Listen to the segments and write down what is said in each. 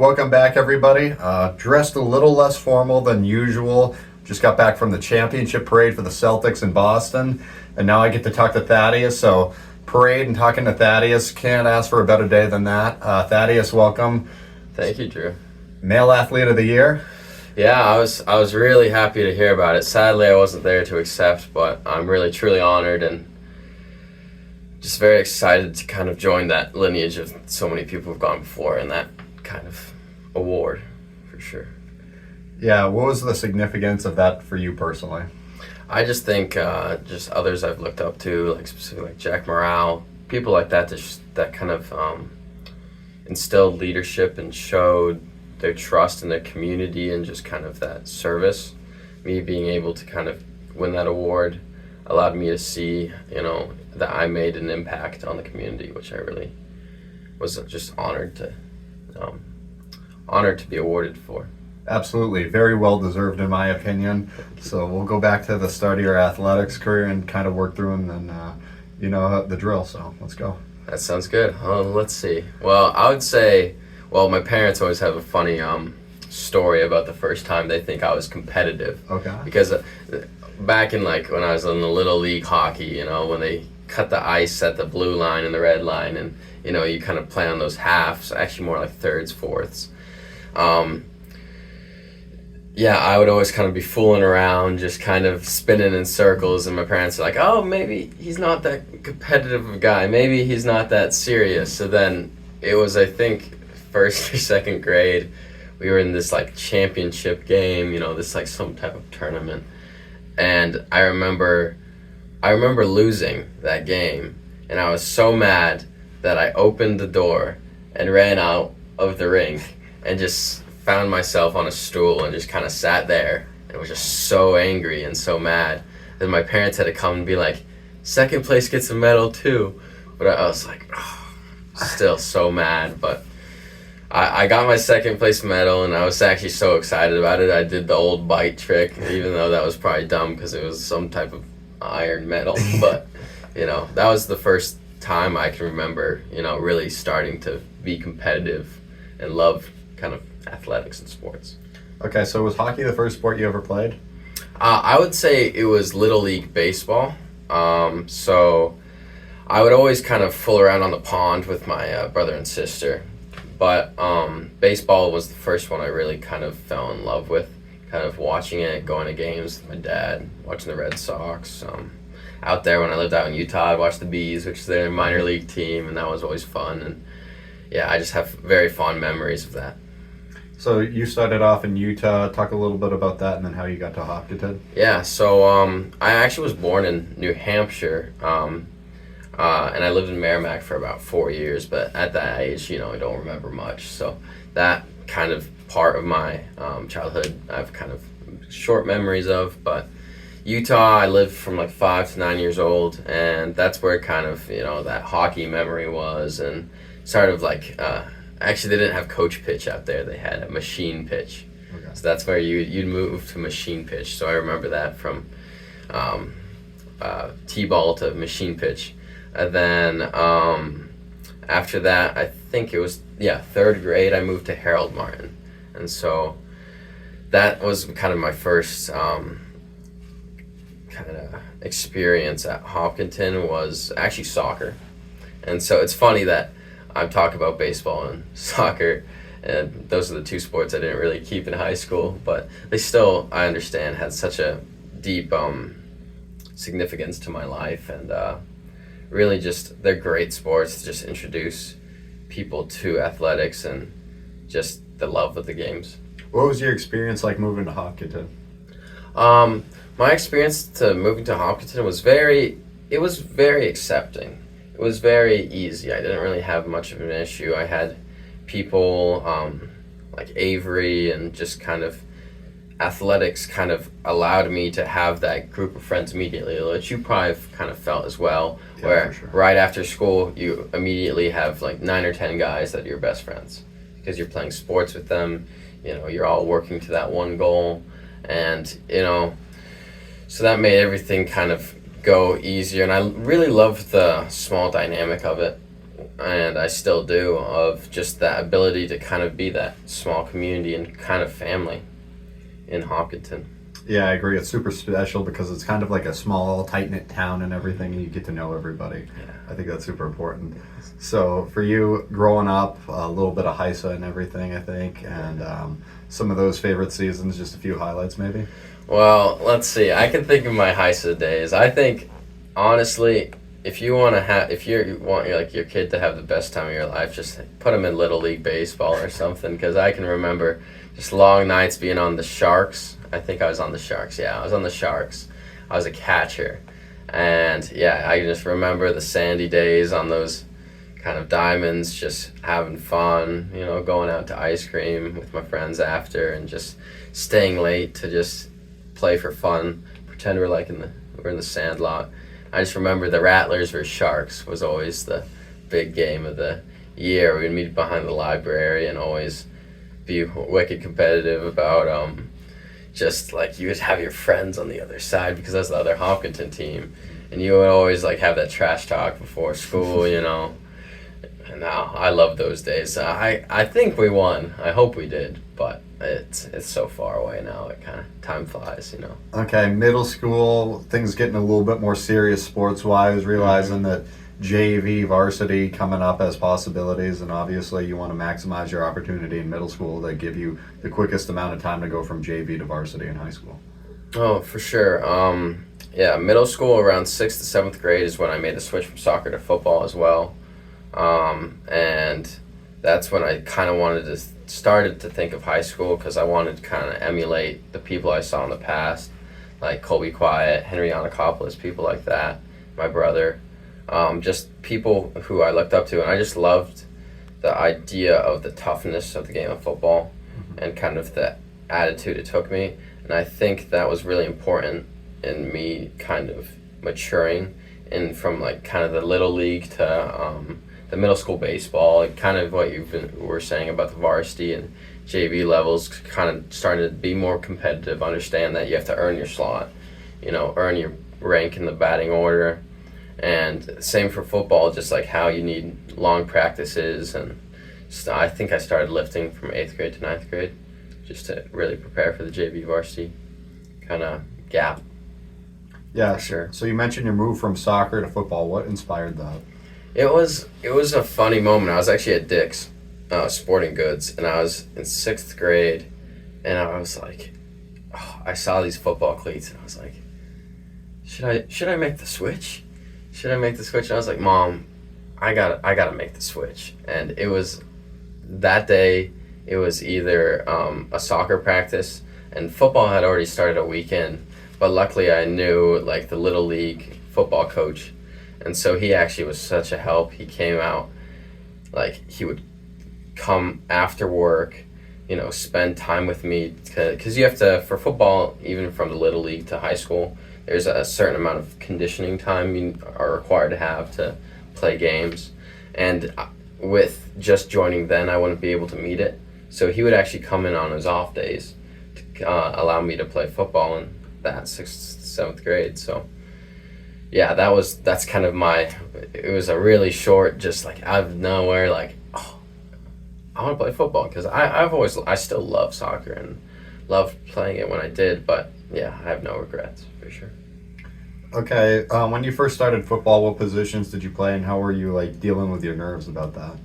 Welcome back, everybody. Dressed a little less formal than usual. Just got back from the championship parade for the Celtics in Boston, and now I get to talk to Thaddeus. So, parade and talking to Thaddeus, can't ask for a better day than that. Thaddeus, welcome. Thank you, Drew. Male Athlete of the Year. Yeah, I was really happy to hear about it. Sadly, I wasn't there to accept, but I'm really truly honored and just very excited to kind of join that lineage of so many people who've gone before in that kind of award, for sure. Yeah, what was the significance of that for you personally? I just think just others I've looked up to, like specifically like Jack Morale, people like that that kind of instilled leadership and showed their trust in their community and just kind of that service. Me being able to kind of win that award allowed me to see, that I made an impact on the community, which I really was just honored to be awarded for. Absolutely. Very well deserved, in my opinion. So we'll go back to the start of your athletics career and kind of work through them, and you know the drill, so let's go. That sounds good. Let's see. Well, I would say, my parents always have a funny story about the first time they think I was competitive. Okay. Because back in when I was in the Little League hockey, when they cut the ice at the blue line and the red line, and you kind of play on those halves, actually more like thirds, fourths. I would always kind of be fooling around, just kind of spinning in circles, and my parents are like, oh, maybe he's not that competitive of a guy, maybe he's not that serious. So then it was, I think, first or second grade, we were in this championship game, this some type of tournament, and I remember losing that game, and I was so mad that I opened the door and ran out of the rink and just found myself on a stool and just kind of sat there and was just so angry and so mad. Then my parents had to come and be like, second place gets a medal too. But I was like, still so mad. But I got my second place medal, and I was actually so excited about it. I did the old bite trick, even though that was probably dumb because it was some type of iron medal. But, that was the first time I can remember, really starting to be competitive and love kind of athletics and sports. Okay, so was hockey the first sport you ever played? I would say it was Little League baseball. So I would always kind of fool around on the pond with my brother and sister. But baseball was the first one I really kind of fell in love with, kind of watching it, going to games with my dad, watching the Red Sox. Out there when I lived out in Utah, I'd watch the Bees, which is their minor league team, and that was always fun. And I just have very fond memories of that. So you started off in Utah. Talk a little bit about that, and then how you got to Hopkinton. Yeah, so I actually was born in New Hampshire, and I lived in Merrimack for about 4 years. But at that age, I don't remember much. So that kind of part of my childhood, I have kind of short memories of. But Utah, I lived from 5 to 9 years old, and that's where kind of that hockey memory was, and sort of actually, they didn't have coach pitch out there. They had a machine pitch. Okay. So that's where you'd move to machine pitch. So I remember that from T-ball to machine pitch. And then after that, I think it was, third grade, I moved to Harold Martin. And so that was kind of my first kind of experience at Hopkinton was actually soccer. And so it's funny that I talk about baseball and soccer, and those are the two sports I didn't really keep in high school, but they still, I understand, had such a deep significance to my life, and really just, they're great sports to just introduce people to athletics and just the love of the games. What was your experience like moving to Hopkinton? My experience to moving to Hopkinton was very accepting. It was very easy. I didn't really have much of an issue. I had people like Avery, and just kind of athletics kind of allowed me to have that group of friends immediately, which you probably kind of felt as well, where sure. Right after school you immediately have 9 or 10 guys that are your best friends because you're playing sports with them. You're all working to that one goal, and so that made everything kind of go easier, and I really loved the small dynamic of it, and I still do, of just that ability to kind of be that small community and kind of family in Hopkinton. Yeah, I agree. It's super special because it's kind of like a small, tight-knit town and everything, and you get to know everybody. Yeah. I think that's super important. So for you, growing up, a little bit of HISA and everything, I think, and some of those favorite seasons, just a few highlights maybe? Well, let's see. I can think of my HISA days. I think, honestly, if you want like your kid to have the best time of your life, just put them in Little League baseball or something. Because I can remember just long nights being on the Sharks. I think I was on the Sharks. Yeah, I was on the Sharks. I was a catcher, and yeah, I just remember the sandy days on those kind of diamonds, just having fun. Going out to ice cream with my friends after, and just staying late to just play for fun, pretend we're in the sand lot. I just remember the Rattlers versus Sharks was always the big game of the year. We'd meet behind the library and always be wicked competitive about just like you would have your friends on the other side because that's the other Hopkinton team, and you would always like have that trash talk before school. And now I love those days. I think we won. I hope we did, but it's so far away now. It kind of time flies. Okay, middle school, things getting a little bit more serious sports-wise, realizing that JV varsity coming up as possibilities, and obviously you want to maximize your opportunity in middle school to give you the quickest amount of time to go from JV to varsity in high school. Oh, for sure. Yeah, middle school around 6th to 7th grade is when I made the switch from soccer to football as well. And that's when I kind of started to think of high school because I wanted to kind of emulate the people I saw in the past, like Colby Quiet, Henry Yanakopoulos, people like that, my brother. Just people who I looked up to, and I just loved the idea of the toughness of the game of football and kind of the attitude it took me. And I think that was really important in me kind of maturing and from like kind of the little league to the middle school baseball, like kind of what were saying about the varsity and JV levels, kind of starting to be more competitive, understand that you have to earn your slot, earn your rank in the batting order. And same for football, just like how you need long practices. And I think I started lifting from 8th grade to 9th grade just to really prepare for the JV varsity kind of gap. Yeah, for sure. So you mentioned your move from soccer to football. What inspired that? It was a funny moment. I was actually at Dick's Sporting Goods, and I was in 6th grade, and I was like, I saw these football cleats, and I was like, should I make the switch? Should I make the switch? And I was like, Mom, I gotta make the switch. And it was that day. It was either a soccer practice, and football had already started a weekend. But luckily, I knew like the little league football coach, and so he actually was such a help. He came out, like he would come after work, spend time with me because you have to, for football, even from the little league to high school, there's a certain amount of conditioning time you are required to have to play games. And with just joining then, I wouldn't be able to meet it. So he would actually come in on his off days to allow me to play football in that 6th, 7th grade. So yeah, that's kind of it was a really short, just like out of nowhere, like, I want to play football because I still love soccer and loved playing it when I did, but yeah, I have no regrets for sure. Okay, when you first started football, what positions did you play, and how were you like dealing with your nerves about that?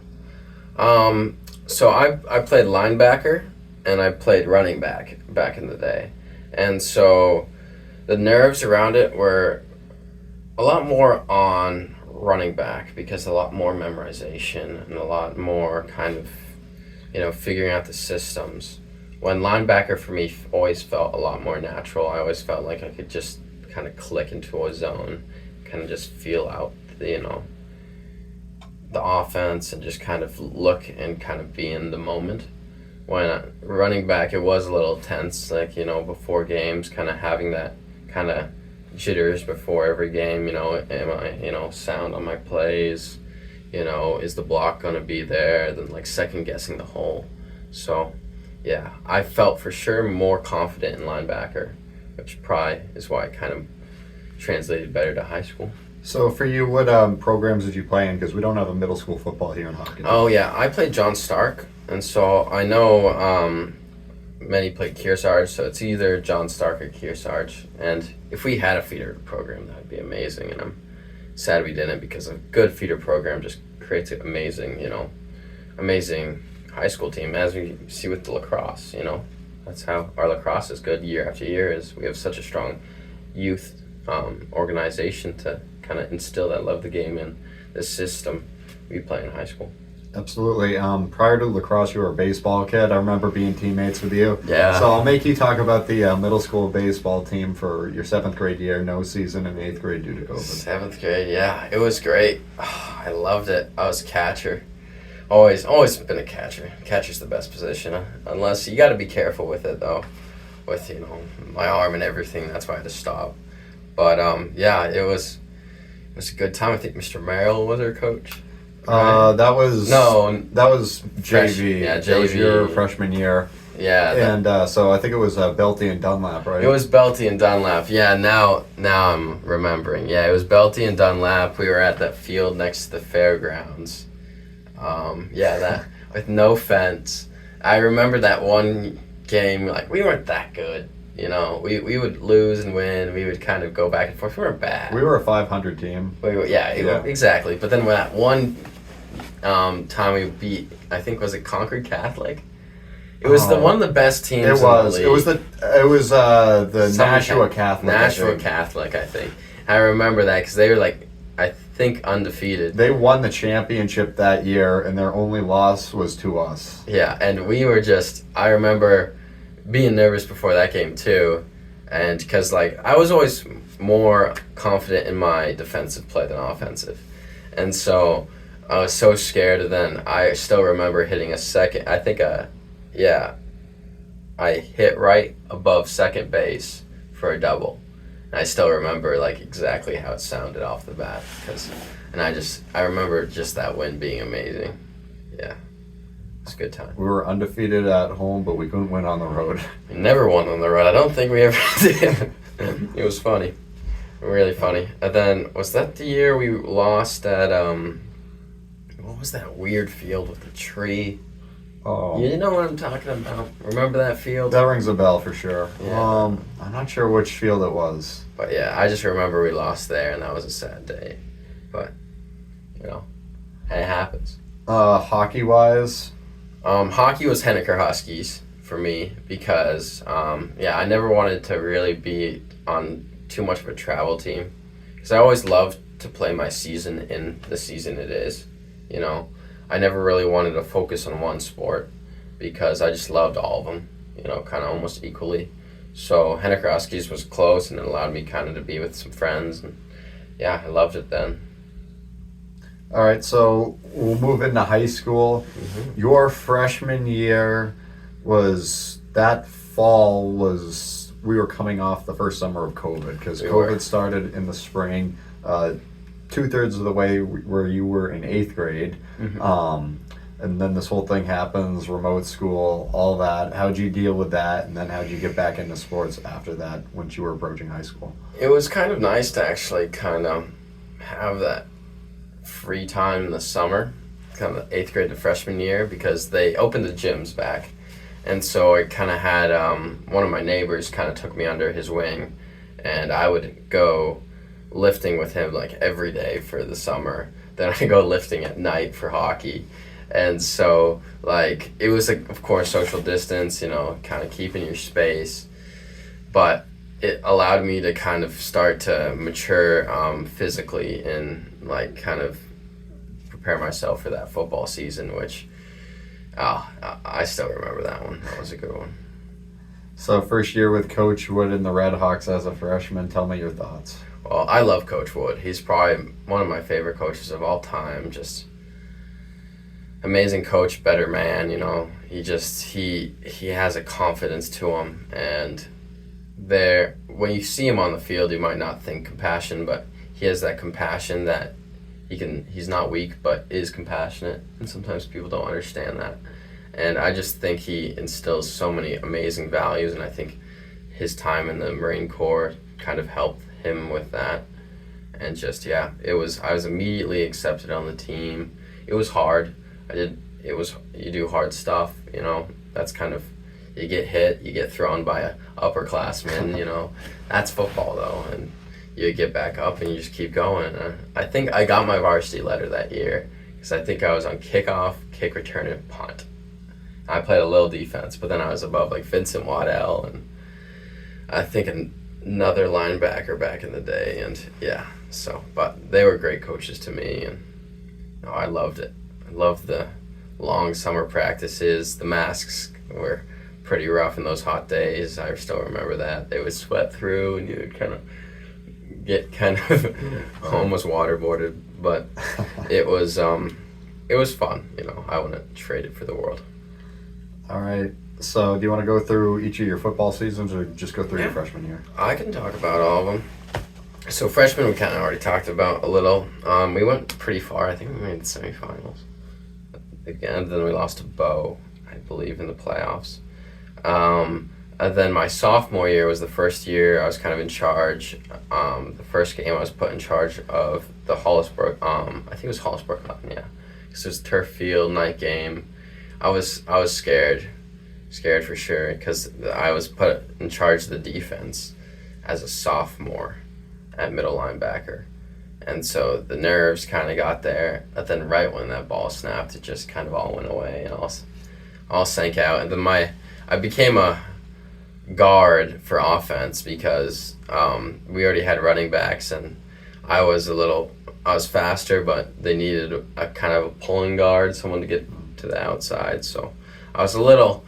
So I played linebacker and I played running back in the day, and so the nerves around it were a lot more on running back because a lot more memorization and a lot more kind of figuring out the systems. When linebacker for me always felt a lot more natural. I always felt like I could just kind of click into a zone, kind of just feel out the offense and just kind of look and kind of be in the moment. When running back, it was a little tense, like, before games, kind of having that kind of jitters before every game, am I, sound on my plays, is the block going to be there, then like second guessing the whole. So yeah, I felt for sure more confident in linebacker, which probably is why I kind of translated better to high school. So for you, what programs did you play in? Because we don't have a middle school football here in Hopkins. Oh yeah, I played John Stark, and so I know many played Kearsarge, so it's either John Stark or Kearsarge. And if we had a feeder program, that'd be amazing. And I'm sad we didn't, because a good feeder program just creates an amazing high school team, as we see with the lacrosse. That's how our lacrosse is good year after year. Is we have such a strong youth organization to kind of instill that love of the game in the system we play in high school. Absolutely. Prior to lacrosse, you were a baseball kid. I remember being teammates with you. Yeah. So I'll make you talk about the middle school baseball team for your 7th grade year. No season in 8th grade due to COVID. 7th grade, yeah, it was great. Oh, I loved it. I was catcher. Always been a catcher. Catcher's the best position, unless you got to be careful with it though, with my arm and everything. That's why I had to stop. But yeah, it was a good time. I think Mr. Merrill was our coach. Right? That was JV. Yeah, That was JV. your freshman year. Yeah. And so I think it was Belty and Dunlap, right? It was Belty and Dunlap. Yeah, now I'm remembering. Yeah, it was Belty and Dunlap. We were at that field next to the fairgrounds. Yeah, that with no fence. I remember that one game. Like, we weren't that good. We would lose and win. We would kind of go back and forth. We weren't bad. We were a 500 team. Exactly. But then that one time we beat, I think, was it Concord Catholic? It was one of the best teams. It was. In the league. It was the Nashua Catholic. Nashua Catholic, I think. I remember that because they were I think undefeated. They won the championship that year, and their only loss was to us. Yeah, and we were I remember being nervous before that game too, and because I was always more confident in my defensive play than offensive, and so I was so scared. And then I still remember hitting a second. I think I hit right above second base for a double. And I still remember exactly how it sounded off the bat, I remember just that win being amazing. Yeah. It's a good time. We were undefeated at home, but we couldn't win on the road. We never won on the road. I don't think we ever did. It was funny. Really funny. And then, was that the year we lost at, what was that weird field with the tree? Oh. You know what I'm talking about? Remember that field? That rings a bell for sure. Yeah. I'm not sure which field it was. But yeah, I just remember we lost there, and that was a sad day. But, it happens. Hockey-wise? Hockey was Henniker Huskies for me because, I never wanted to really be on too much of a travel team because I always loved to play my season in the season it is. I never really wanted to focus on one sport because I just loved all of them, kind of almost equally. So Henniker Huskies was close, and it allowed me kind of to be with some friends, and yeah, I loved it then. All right, so we'll move into high school. Mm-hmm. Your freshman year we were coming off the first summer of COVID because COVID started in the spring, 2/3 of the way where you were in 8th grade. Mm-hmm. And then this whole thing happens, remote school, all that. How'd you deal with that? And then how'd you get back into sports after that once you were approaching high school? It was kind of nice to actually kind of have that free time in the summer, kind of 8th grade to freshman year, because they opened the gyms back. And so I kind of had one of my neighbors kind of took me under his wing, and I would go lifting with him every day for the summer. Then I go lifting at night for hockey. And so it was of course social distance, kind of keeping your space, but it allowed me to kind of start to mature physically and kind of prepare myself for that football season, which I still remember that one. That was a good one. So first year with Coach Wood and the Red Hawks as a freshman, tell me your thoughts. Well, I love Coach Wood. He's probably one of my favorite coaches of all time. Just amazing coach, better man, he has a confidence to him, and when you see him on the field, you might not think compassion, but he has that compassion that he's not weak, but is compassionate, and sometimes people don't understand that. And I just think he instills so many amazing values, and I think his time in the Marine Corps kind of helped him with that. and just I was immediately accepted on the team. It was hard. You do hard stuff, That's kind of, you get hit, you get thrown by a upperclassman, That's football though, and you get back up and you just keep going. I think I got my varsity letter that year because I think I was on kickoff, kick return, and punt. I played a little defense, but then I was above like Vincent Waddell and I think another linebacker back in the day, and but they were great coaches to me, and I loved it. I loved the long summer practices. The masks were pretty rough in those hot days. I still remember that. They would sweat through and you would kind of get almost waterboarded, but it was fun, I wouldn't trade it for the world. All right. So do you want to go through each of your football seasons or just go through your freshman year? I can talk about all of them. So freshman we kind of already talked about a little. We went pretty far. I think we made the semifinals. Again, then we lost to Bo, I believe, in the playoffs. And then my sophomore year was the first year I was kind of in charge. The first game I was put in charge of the Hollisbrook. I think it was Hollisbrook, because it was turf field night game. I was scared for sure, because I was put in charge of the defense as a sophomore at middle linebacker. And so the nerves kind of got there, but then right when that ball snapped, it just kind of all went away and all sank out. And then I became a guard for offense because we already had running backs, and I was faster, but they needed a kind of a pulling guard, someone to get to the outside. So I was a little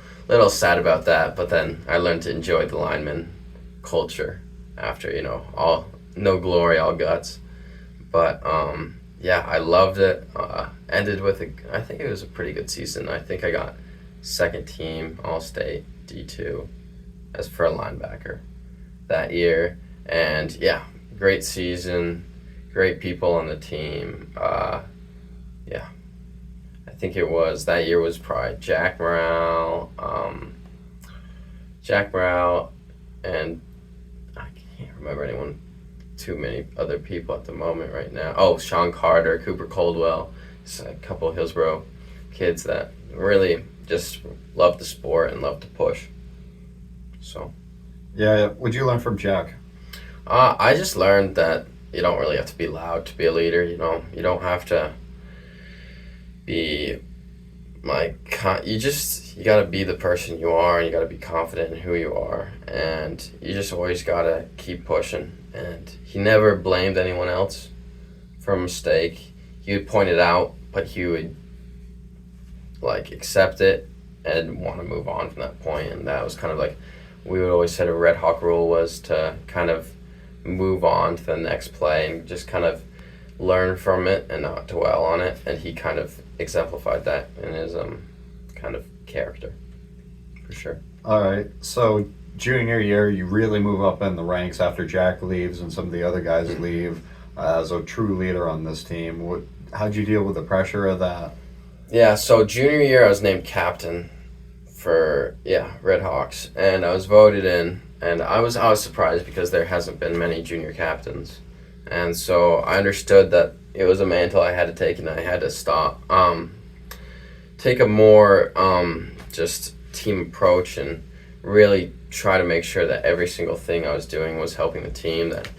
sad about that, but then I learned to enjoy the lineman culture after, all no glory, all guts. But I loved it. Ended with I think it was a pretty good season. I think I got second team All-State D2 as for a linebacker that year. And great season, great people on the team. I think that year was probably Jack Morale, and I can't remember anyone, too many other people at the moment right now. Oh, Sean Carter, Cooper Coldwell, just a couple of Hillsborough kids that really just love the sport and love to push. So. Yeah. What'd you learn from Jack? I just learned that you don't really have to be loud to be a leader. You don't have to be you gotta be the person you are, and you gotta be confident in who you are, and you just always gotta keep pushing. And he never blamed anyone else for a mistake. He would point it out, but he would accept it and want to move on from that point. And that was kind of we would always say a Red Hawk rule was to kind of move on to the next play and just kind of learn from it and not dwell on it. And he kind of exemplified that in his kind of character, for sure. All right. So junior year, you really move up in the ranks after Jack leaves and some of the other guys leave as a true leader on this team. How'd you deal with the pressure of that? Yeah, so junior year I was named captain for Red Hawks, and I was voted in, and I was surprised because there hasn't been many junior captains, and so I understood that it was a mantle I had to take, and I had to take a more just team approach and really try to make sure that every single thing I was doing was helping the team, that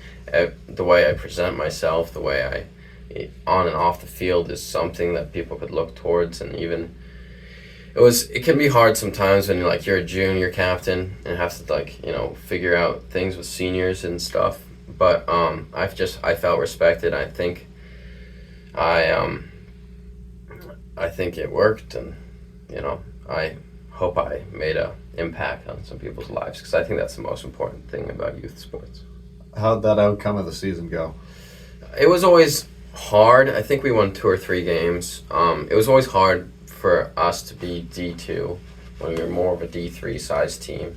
the way I present myself, the way I on and off the field is something that people could look towards. And even it can be hard sometimes when you're a junior captain and have to figure out things with seniors and stuff, but I felt respected. I think it worked, and I hope I made a impact on some people's lives, because I think that's the most important thing about youth sports. How'd that outcome of the season go? It was always hard. I think we won 2 or 3 games. It was always hard for us to be D2 when we were more of a D3 size team,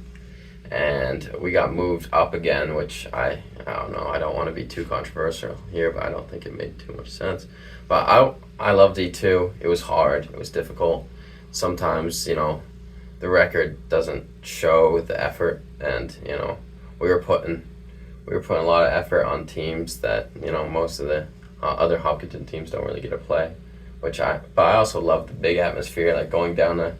and we got moved up again, which I don't know. I don't want to be too controversial here, but I don't think it made too much sense. But I love D2. It was hard. It was difficult. Sometimes the record doesn't show the effort, and we were putting we were putting a lot of effort on teams that, most of the other Hopkinton teams don't really get to play. But I also love the big atmosphere, like going down to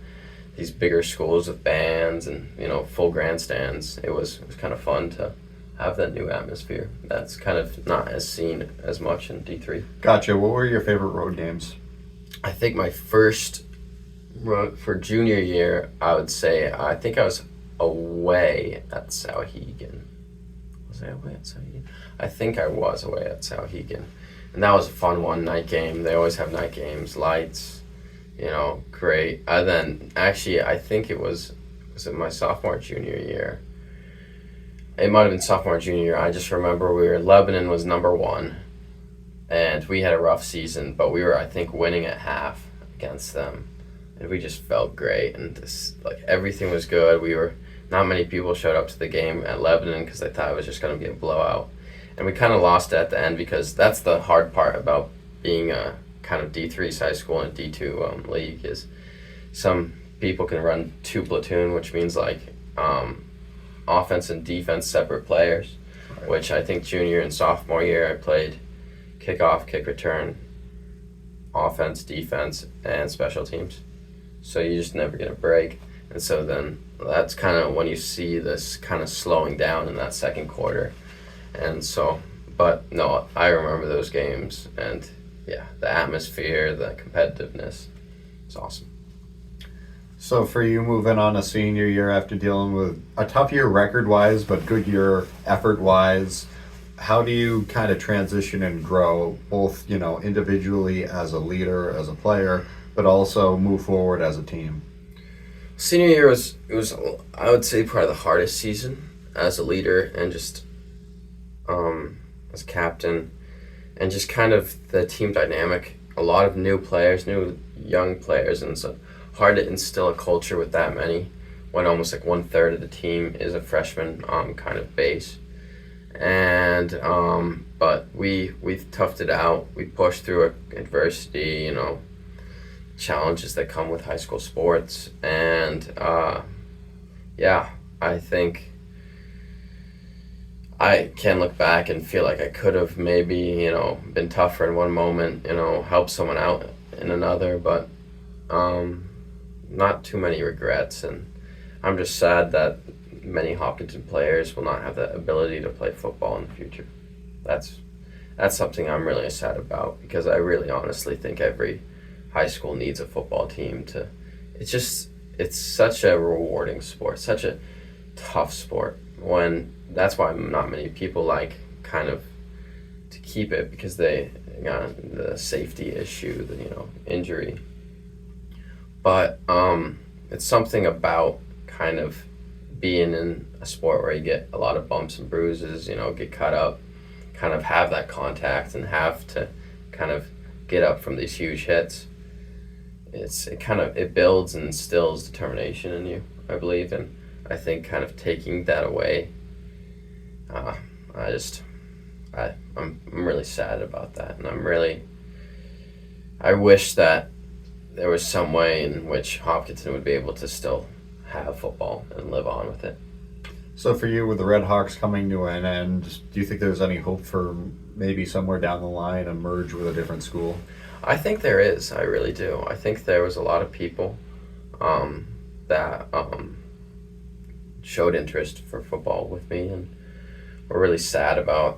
these bigger schools with bands and, full grandstands. It was kind of fun to have that new atmosphere. That's kind of not as seen as much in D3. Gotcha. What were your favorite road games? I think my first for junior year, I would say I think I was away at Sauhegan. Was I away at Sauhegan? I think I was away at Sauhegan. And that was a fun one-night game. They always have night games, lights, great. Then, actually, I think it was it my sophomore, junior year? It might have been sophomore, junior year. I just remember Lebanon was number 1, and we had a rough season, but we were, I think, winning at half against them. And we just felt great, and everything was good. Not many people showed up to the game at Lebanon because they thought it was just going to be a blowout. And we kind of lost at the end because that's the hard part about being a kind of D3 size school and a D2 league is some people can run 2 platoon, which means offense and defense separate players, right. Which I think junior and sophomore year I played kickoff, kick return, offense, defense, and special teams. So you just never get a break. And so then that's kind of when you see this kind of slowing down in that second quarter. And so, but no, I remember those games, and yeah, the atmosphere, the competitiveness, it's awesome. So for you, moving on a senior year after dealing with a tough year record-wise, but good year effort-wise, how do you kind of transition and grow both, individually as a leader, as a player, but also move forward as a team? Senior year was I would say probably the hardest season as a leader and just as captain, and just kind of the team dynamic. A lot of new players, new young players, and so hard to instill a culture with that many when almost 1/3 of the team is a freshman kind of base. And but we toughed it out. We pushed through adversity, challenges that come with high school sports, and I think I can look back and feel like I could have maybe, been tougher in one moment, helped someone out in another, but not too many regrets. And I'm just sad that many Hopkinton players will not have the ability to play football in the future. That's something I'm really sad about, because I really honestly think every high school needs a football team it's such a rewarding sport, such a tough sport, that's why not many people kind of to keep it, because they got the safety issue, the injury. But it's something about kind of being in a sport where you get a lot of bumps and bruises, get cut up, kind of have that contact and have to kind of get up from these huge hits. It builds and instills determination in you, I believe, and I think kind of taking that away, I'm really sad about that, and I wish that there was some way in which Hopkinton would be able to still have football and live on with it. So for you, with the Red Hawks coming to an end, do you think there's any hope for maybe somewhere down the line a merge with a different school? I think there is. I really do. I think there was a lot of people that showed interest for football with me, and were really sad about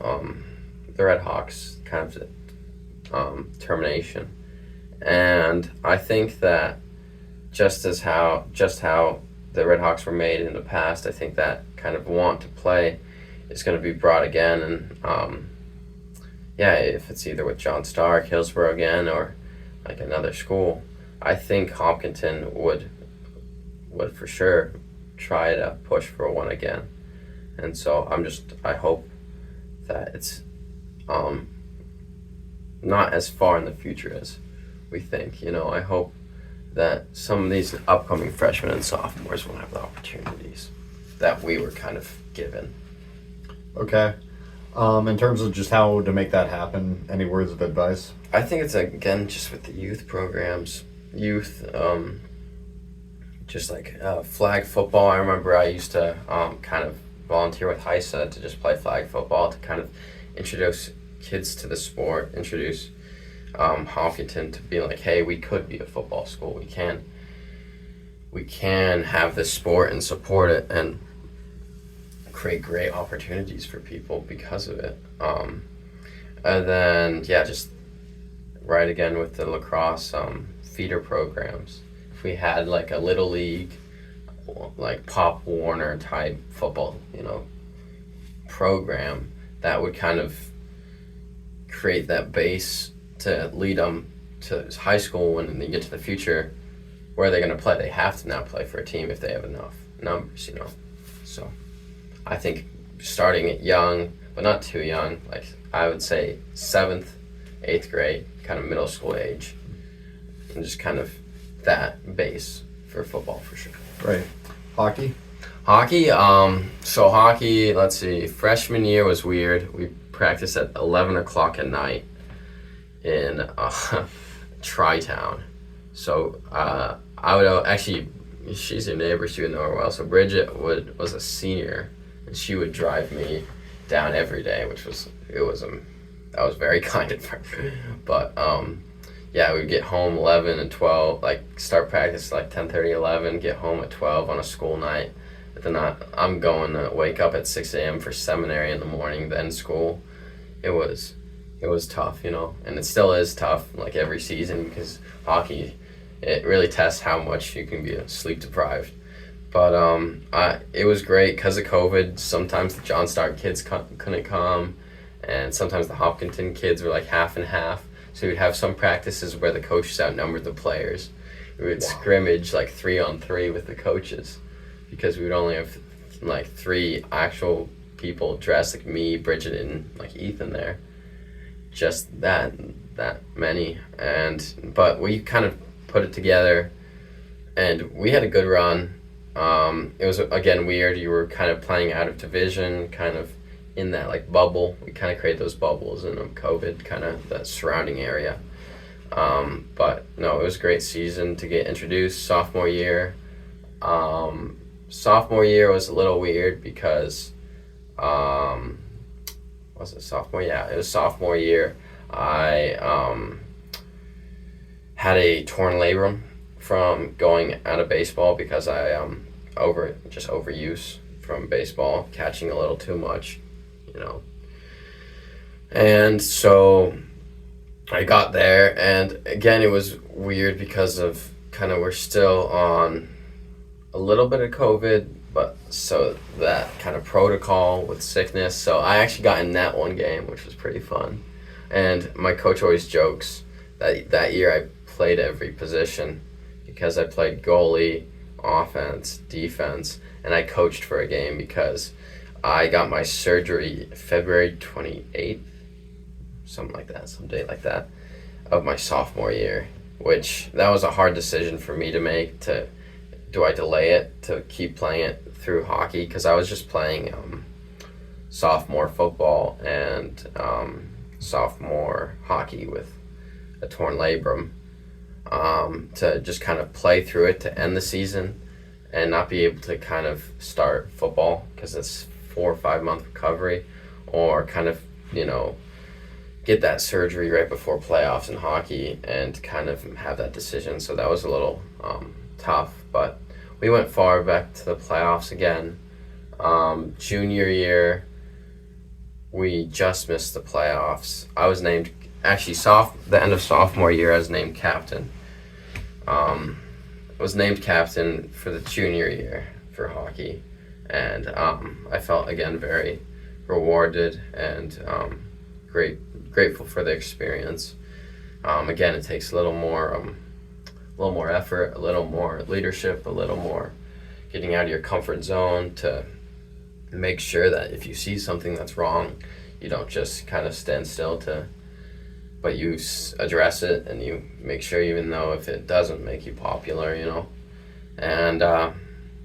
the Red Hawks kind of termination. And I think that just how the Red Hawks were made in the past, I think that kind of want to play is going to be brought again. And if it's either with John Stark, Hillsborough again, or another school, I think Hopkinton would for sure try to push for one again. And so I hope that it's not as far in the future as we think. I hope that some of these upcoming freshmen and sophomores will have the opportunities that we were kind of given. Okay. In terms of just how to make that happen, any words of advice? I think it's, again, just with the youth programs. Just flag football. I remember I used to kind of volunteer with HISA to just play flag football to kind of introduce kids to the sport, introduce Hopkinton to be like, hey, we could be a football school. We can have this sport and support it and create great opportunities for people because of it. And then, just right again with the lacrosse feeder programs. If we had like a little league, like Pop Warner type football, program, that would kind of create that base to lead them to high school when they get to the future. Where are they going to play? They have to now play for a team if they have enough numbers, So I think starting it young, but not too young, like I would say 7th, 8th grade, kind of middle school age, and just kind of that base for football for sure. Right. Hockey? So hockey, let's see, freshman year was weird. We practiced at 11 o'clock at night in Tri-Town. So I would actually, she's your neighbor, she would know her well. So Bridget was a senior, and she would drive me down every day, that was very kind of her. But we'd get home 11 and 12, like start practice like 10:30, 11, get home at 12 on a school night. But then I'm going to wake up at 6 a.m. for seminary in the morning, then school. It was tough, and it still is tough, like every season, because hockey, it really tests how much you can be sleep deprived. But it was great because of COVID. Sometimes the John Stark kids couldn't come, and sometimes the Hopkinton kids were like half and half. So we'd have some practices where the coaches outnumbered the players. We would scrimmage like 3-on-3 with the coaches because we would only have like 3 actual people dressed, like me, Bridget, and like Ethan there. Just that many. But we kind of put it together, and we had a good run. It was, again, weird. You were kind of playing out of division, kind of in that like bubble. We kind of create those bubbles in COVID, kind of the surrounding area. But no, it was a great season to get introduced. Sophomore year was a little weird because, was it sophomore? Yeah, it was sophomore year. I had a torn labrum from going out of baseball because I overuse from baseball, catching a little too much, And so I got there, and again, it was weird because of we're still on a little bit of COVID, but so that kind of protocol with sickness. So I actually got in that one game, which was pretty fun. And my coach always jokes that year I played every position because I played goalie, offense, defense, and I coached for a game because I got my surgery February 28th, something like that, some date like that, of my sophomore year, which that was a hard decision for me to make. Do I delay it to keep playing it through hockey? Because I was just playing sophomore football and sophomore hockey with a torn labrum, to just kind of play through it to end the season and not be able to kind of start football because it's 4 or 5 month recovery, or kind of, get that surgery right before playoffs in hockey and kind of have that decision. So that was a little tough, but we went far back to the playoffs again. Junior year, we just missed the playoffs. I was named, actually, the end of sophomore year, I was named captain. I was named captain for the junior year for hockey, and I felt, again, very rewarded and grateful for the experience. Again, it takes a little more effort, a little more leadership, a little more getting out of your comfort zone to make sure that if you see something that's wrong, you don't just kind of stand still but you address it, and you make sure, even though if it doesn't make you popular, And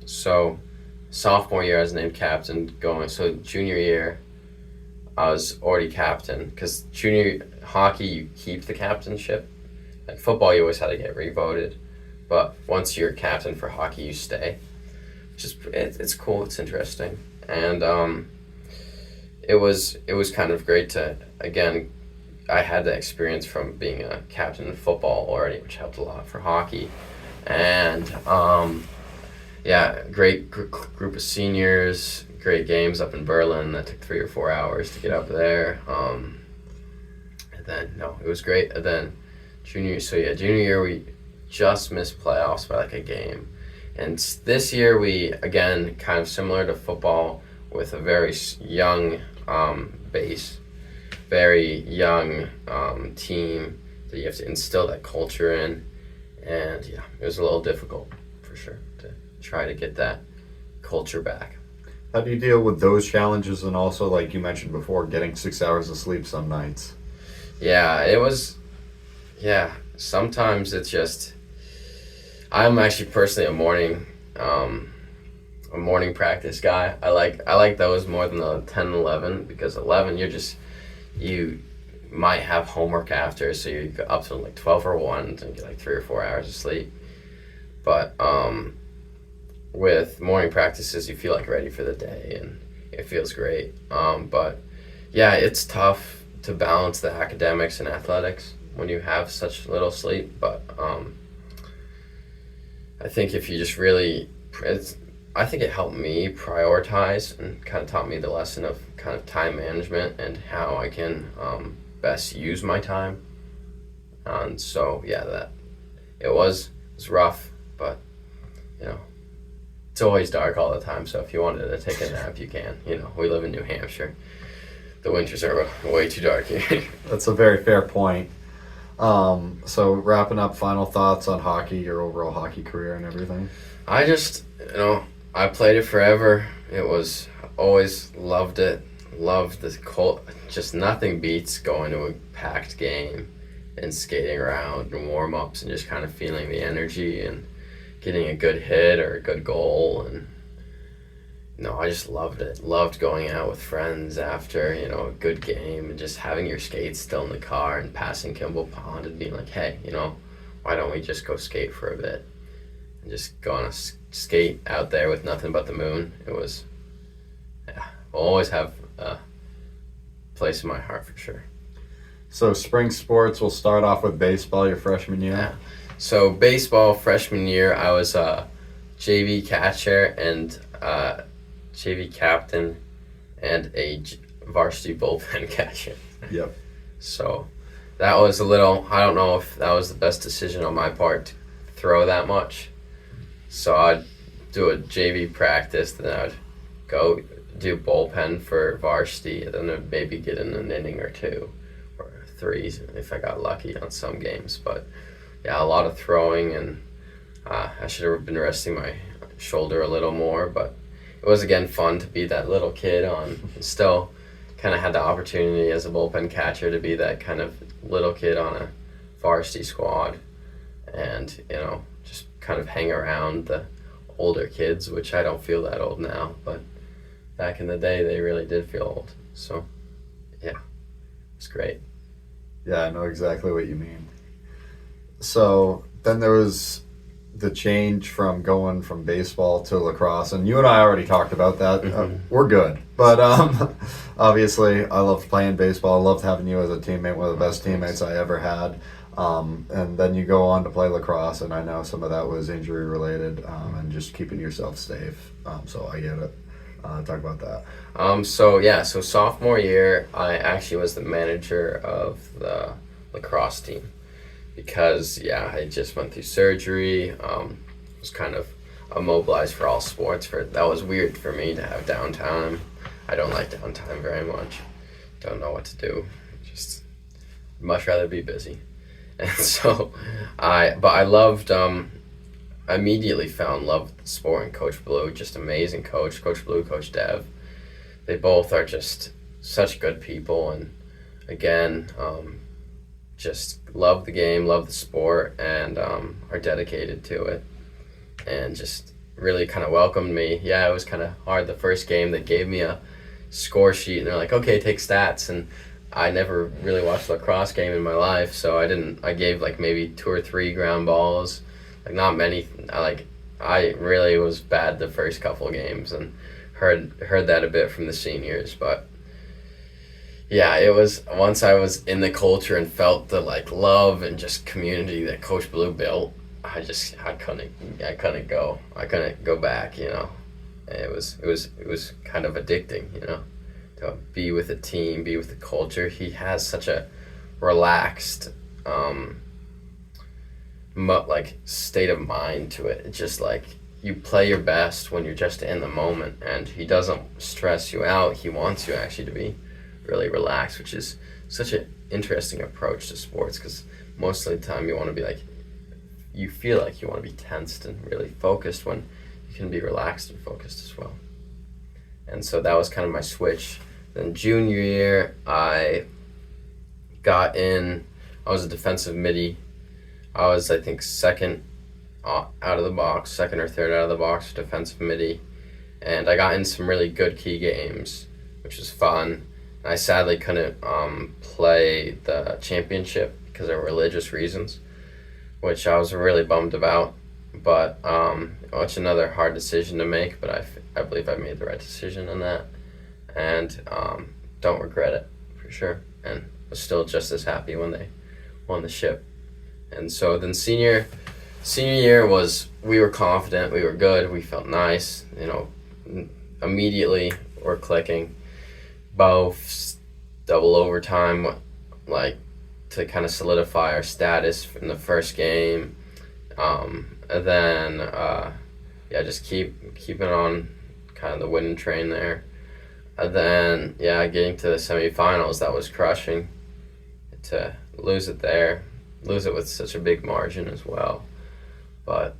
so sophomore year I was named captain so junior year I was already captain, because junior hockey you keep the captainship. Like football, you always had to get re-voted, but once you're captain for hockey, you stay. It's cool, it's interesting. and it was kind of great to, again, I had that experience from being a captain in football already, which helped a lot for hockey, and yeah, great group of seniors, great games up in Berlin that took 3 or 4 hours to get up there. And then no, it was great. And then junior year we just missed playoffs by like a game, and this year we, again, kind of similar to football, with a very young base, very young team that you have to instill that culture in, and yeah, it was a little difficult for sure to try to get that culture back. How do you deal with those challenges, and also, like you mentioned before, getting 6 hours of sleep some nights? Yeah, it was, yeah, sometimes it's just, I'm actually personally a morning practice guy. I like those more than the 10 and 11, because 11 you might have homework after, so you go up to like 12 or 1 and get like 3 or 4 hours of sleep. But with morning practices, you feel like ready for the day, and it feels great. But yeah, it's tough to balance the academics and athletics when you have such little sleep. But I think if you just really, I think it helped me prioritize and kind of taught me the lesson of kind of time management and how I can best use my time. And so yeah, that it was rough, but you know, it's always dark all the time, so if you wanted to take a nap, you can. You know, we live in New Hampshire. The winters are way too dark here. That's a very fair point. So wrapping up, final thoughts on hockey, your overall hockey career and everything? I just, I played it forever. Always loved it. Loved the just nothing beats going to a packed game and skating around and warm-ups and just kind of feeling the energy and getting a good hit or a good goal. And I just loved it. Loved going out with friends after a good game and just having your skates still in the car and passing Kimball Pond and being like, hey, why don't we just go skate for a bit and just go on a skate out there with nothing but the moon. It was, yeah, will always have a place in my heart for sure. So spring sports, we'll start off with baseball your freshman year. Yeah. So baseball freshman year, I was a JV catcher and JV captain and a varsity bullpen catcher. Yep. So that was a little, I don't know if that was the best decision on my part to throw that much. So I'd do a JV practice, then I'd go do bullpen for varsity, and then I'd maybe get in an inning or 2 or 3 if I got lucky on some games. But yeah, a lot of throwing, and I should have been resting my shoulder a little more, but it was again fun to be that little kid on. Still kind of had the opportunity as a bullpen catcher to be that kind of little kid on a varsity squad, and just kind of hang around the older kids, which I don't feel that old now, but back in the day they really did feel old. So yeah, it's great. Yeah, I know exactly what you mean. So then there was the change from going from baseball to lacrosse, and you and I already talked about that. Mm-hmm. We're good, but obviously I loved playing baseball. I loved having you as a teammate, one of the best teammates I ever had. And then you go on to play lacrosse, and I know some of that was injury related, and just keeping yourself safe. So I get it. Talk about that. So sophomore year, I actually was the manager of the lacrosse team because, I just went through surgery, was kind of immobilized for all sports. That was weird for me to have downtime. I don't like downtime very much. Don't know what to do. Just much rather be busy. And so I loved, I immediately fell in love with the sport, and Coach Blue, just amazing coach. Coach Blue, Coach Dev, they both are just such good people, and again, just love the game, love the sport, and are dedicated to it, and just really kind of welcomed me. Yeah, it was kind of hard the first game. They gave me a score sheet, and they're like, okay, take stats, and I never really watched a lacrosse game in my life, so I gave like maybe 2 or 3 ground balls, like not many. I really was bad the first couple games and heard that a bit from the seniors, but yeah, it was once I was in the culture and felt the like love and just community that Coach Blue built. I couldn't go back. It was kind of addicting. To be with a team, be with the culture. He has such a relaxed state of mind to it. It's just like you play your best when you're just in the moment, and he doesn't stress you out. He wants you actually to be really relaxed, which is such an interesting approach to sports, because most of the time you feel like you want to be tensed and really focused when you can be relaxed and focused as well. And so that was kind of my switch. Then junior year, I was a defensive midi. I was, I think, second or third out of the box for defensive midi. And I got in some really good key games, which was fun. I sadly couldn't play the championship because of religious reasons, which I was really bummed about. But it's another hard decision to make, but I believe I made the right decision on that, and don't regret it for sure. And was still just as happy when they won the ship. And so then senior year we were confident, we were good, we felt nice. Immediately we're clicking. Both double overtime, to kind of solidify our status in the first game, and then just keeping on kind of the winning train there, and then getting to the semifinals. That was crushing to lose it with such a big margin as well, but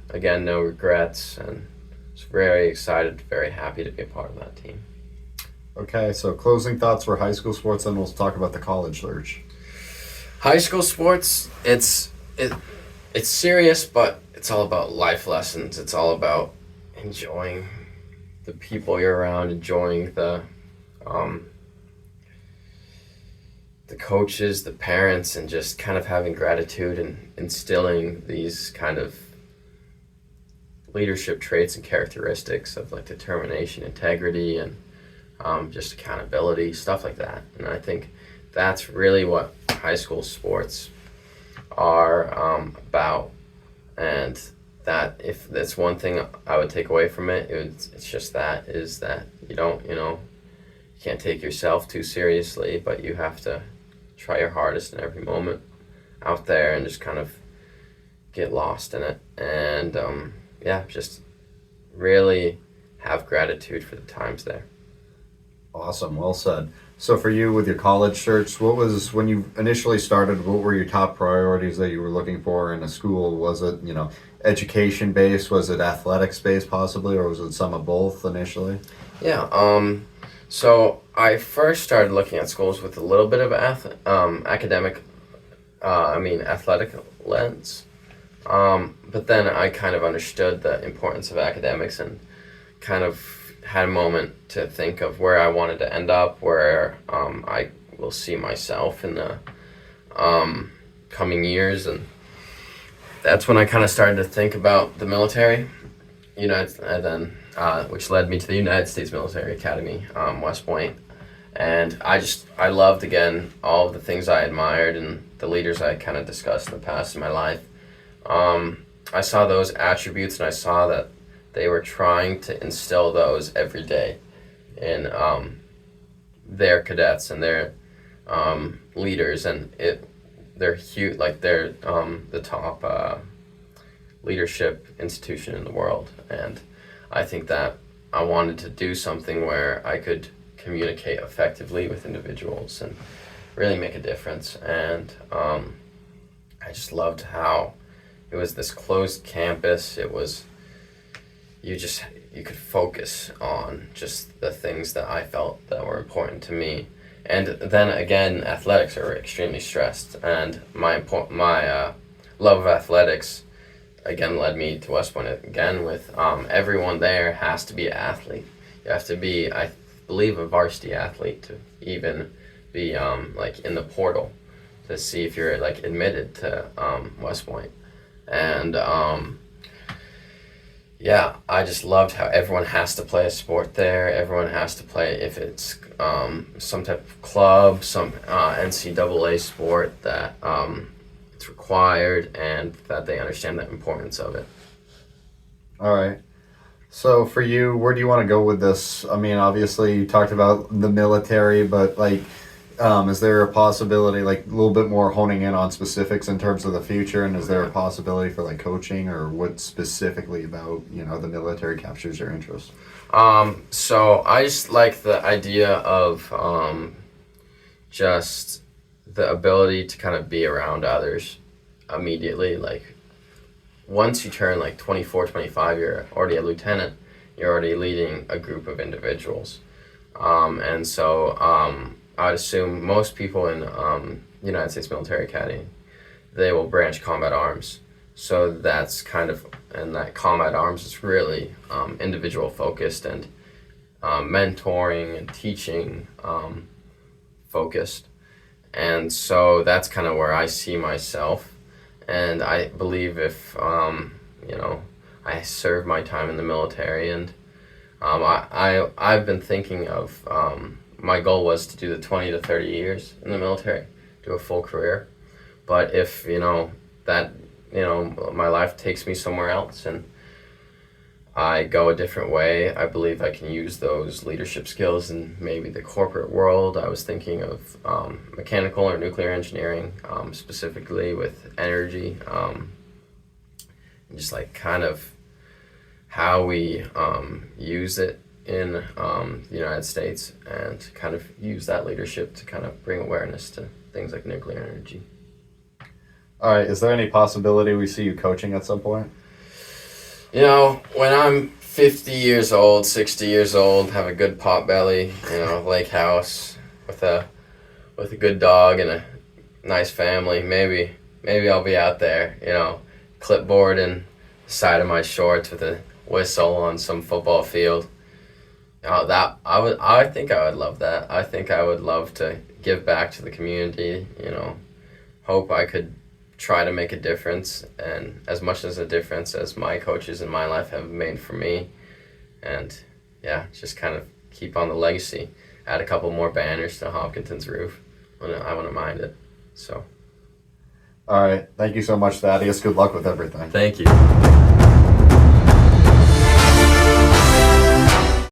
again, no regrets, and was very excited, very happy to be a part of that team. Okay, so closing thoughts for high school sports, then we'll talk about the college search. High school sports, it's serious, but it's all about life lessons. It's all about enjoying the people you're around, enjoying the coaches, the parents, and just kind of having gratitude and instilling these kind of leadership traits and characteristics of determination, integrity, and just accountability, stuff like that. And I think that's really what high school sports are about. And that, if that's one thing I would take away from it, it's just that you can't take yourself too seriously, but you have to try your hardest in every moment out there and just kind of get lost in it. And just really have gratitude for the times there. Awesome, well said. So for you with your college search, when you initially started, what were your top priorities that you were looking for in a school? Was it, education based? Was it athletics based possibly, or was it some of both initially? Yeah, so I first started looking at schools with a little bit of athletic lens. But then I kind of understood the importance of academics and kind of had a moment to think of where I wanted to end up, where I will see myself in the coming years. And that's when I kind of started to think about the military, which led me to the United States Military Academy, West Point. And I loved, again, all of the things I admired and the leaders I kind of discussed in the past in my life. I saw those attributes, and I saw that they were trying to instill those every day in their cadets and their leaders, and they're huge, they're the top leadership institution in the world. And I think that I wanted to do something where I could communicate effectively with individuals and really make a difference. And I just loved how it was this closed campus. It was you could focus on just the things that I felt that were important to me. And then again, athletics are extremely stressed, and my love of athletics again led me to West Point again with everyone there has to be an athlete. You have to be, I believe, a varsity athlete to even be in the portal to see if you're admitted to West Point. And yeah, I just loved how everyone has to play a sport there. Everyone has to play, if it's some type of club, some NCAA sport, that it's required and that they understand the importance of it. All right. So for you, where do you want to go with this? I mean, obviously you talked about the military, but like, is there a possibility, like a little bit more honing in on specifics in terms of the future? And is there a possibility for like coaching, or what specifically about, the military captures your interest? So I just like the idea of just the ability to kind of be around others immediately. Like, once you turn like 24, 25, you're already a lieutenant. You're already leading a group of individuals. And so I'd assume most people in United States Military Academy, they will branch combat arms. So that's kind of, and that combat arms is really individual focused and mentoring and teaching focused. And so that's kind of where I see myself. And I believe if, I serve my time in the military, and I've been thinking of, my goal was to do the 20 to 30 years in the military, do a full career. But if, my life takes me somewhere else and I go a different way, I believe I can use those leadership skills in maybe the corporate world. I was thinking of mechanical or nuclear engineering, specifically with energy, and just like kind of how we use it in the United States, and kind of use that leadership to kind of bring awareness to things like nuclear energy. All right. Is there any possibility we see you coaching at some point? When I'm 50 years old, 60 years old, have a good pot belly, lake house with a good dog and a nice family, maybe I'll be out there, clipboard and side of my shorts with a whistle on some football field. I think I would love that. I think I would love to give back to the community, hope I could try to make a difference, and as much as a difference as my coaches in my life have made for me. And yeah, just kind of keep on the legacy, add a couple more banners to Hopkinton's roof. I wouldn't mind it. So all right. Thank you so much, Thaddeus. Good luck with everything. thank you.